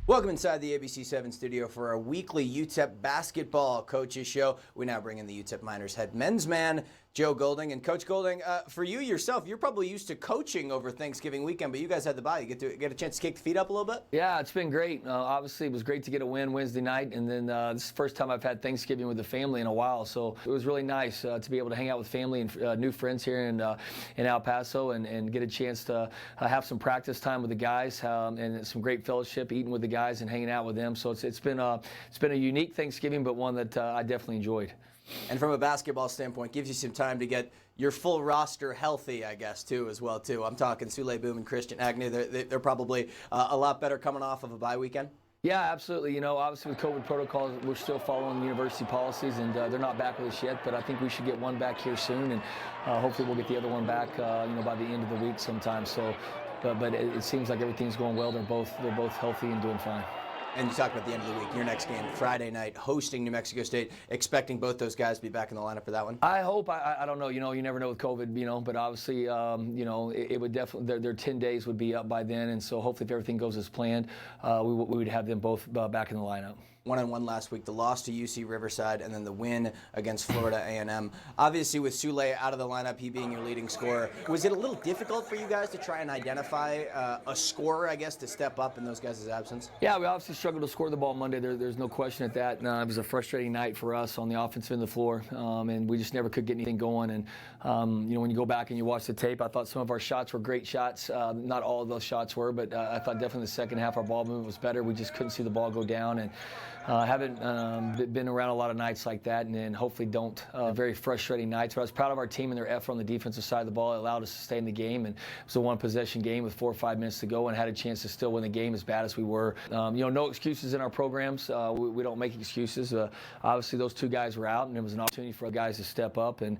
Welcome inside the ABC7 studio for our weekly UTEP basketball coaches show. We now bring in the UTEP Miners head men's man, Joe Golding. And Coach Golding, for you yourself, you're probably used to coaching over Thanksgiving weekend, but you guys had the bye. You get a chance to kick the feet up a little bit? Yeah, it's been great. Obviously, it was great to get a win Wednesday night, and then this is the first time I've had Thanksgiving with the family in a while, so it was really nice to be able to hang out with family and new friends here in El Paso and get a chance to have some practice time with the guys and some great fellowship, eating with the guys and hanging out with them. So it's been a unique Thanksgiving, but one that I definitely enjoyed. And from a basketball standpoint, gives you some time to get your full roster healthy, I guess, as well. I'm talking Sule Boom and Christian Agnew. They're probably a lot better coming off of a bye weekend. Yeah, absolutely. You know, obviously with COVID protocols, we're still following university policies, and they're not back with us yet. But I think we should get one back here soon, and hopefully we'll get the other one back, by the end of the week sometime. So, but it seems like everything's going well. They're both healthy and doing fine. And you talked about the end of the week, your next game, Friday night, hosting New Mexico State, expecting both those guys to be back in the lineup for that one? I hope. I don't know. You never know with COVID, but obviously, it would definitely, their 10 days would be up by then. And so hopefully if everything goes as planned, we would have them both back in the lineup. 1-1 last week, the loss to UC Riverside, and then the win against Florida A&M. Obviously, with Sule out of the lineup, he being your leading scorer, was it a little difficult for you guys to try and identify a scorer, I guess, to step up in those guys' absence? Yeah, we obviously struggled to score the ball Monday. There's no question at that. It was a frustrating night for us on the offensive end of the floor, and we just never could get anything going. And when you go back and you watch the tape, I thought some of our shots were great shots. Not all of those shots were, but I thought definitely the second half our ball movement was better. We just couldn't see the ball go down, and haven't been around a lot of nights like that, and hopefully don't. Very frustrating nights. But I was proud of our team and their effort on the defensive side of the ball. It allowed us to stay in the game, and it was a one-possession game with 4 or 5 minutes to go, and had a chance to still win the game as bad as we were. No excuses in our programs. We don't make excuses. Obviously, those two guys were out, and it was an opportunity for guys to step up, and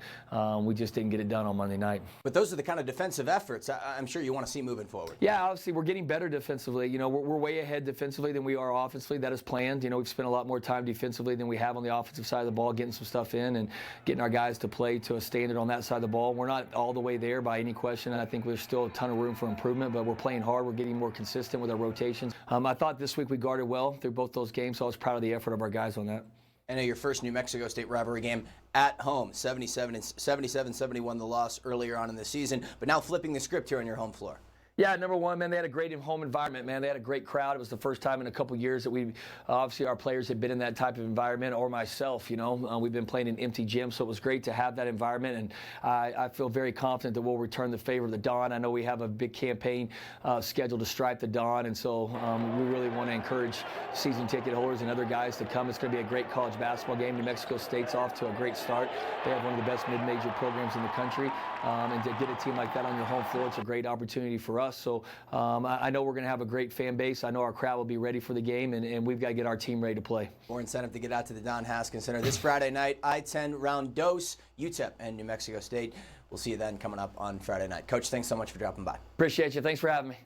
we just didn't get it done on Monday night. But those are the kind of defensive efforts I'm sure you want to see moving forward. Yeah, obviously, we're getting better defensively. We're way ahead defensively than we are offensively. That is planned. We've spent a lot more time defensively than we have on the offensive side of the ball, getting some stuff in and getting our guys to play to a standard on that side of the ball. We're not all the way there by any question. I think there's still a ton of room for improvement, but we're playing hard. We're getting more consistent with our rotations. I thought this week we guarded well through both those games, so I was proud of the effort of our guys on that. I know your first New Mexico State rivalry game at home, 77-71 the loss earlier on in the season, but now flipping the script here on your home floor. Yeah, number one, man, they had a great home environment, man. They had a great crowd. It was the first time in a couple years that obviously our players had been in that type of environment, or myself, We've been playing in empty gyms, so it was great to have that environment, and I feel very confident that we'll return the favor of the Dawn. I know we have a big campaign scheduled to stripe the Dawn, and so we really want to encourage season ticket holders and other guys to come. It's going to be a great college basketball game. New Mexico State's off to a great start. They have one of the best mid-major programs in the country, and to get a team like that on your home floor, it's a great opportunity for us. So I know we're going to have a great fan base. I know our crowd will be ready for the game, and we've got to get our team ready to play. More incentive to get out to the Don Haskins Center this Friday night, I-10 round dose, UTEP and New Mexico State. We'll see you then coming up on Friday night. Coach, thanks so much for dropping by. Appreciate you. Thanks for having me.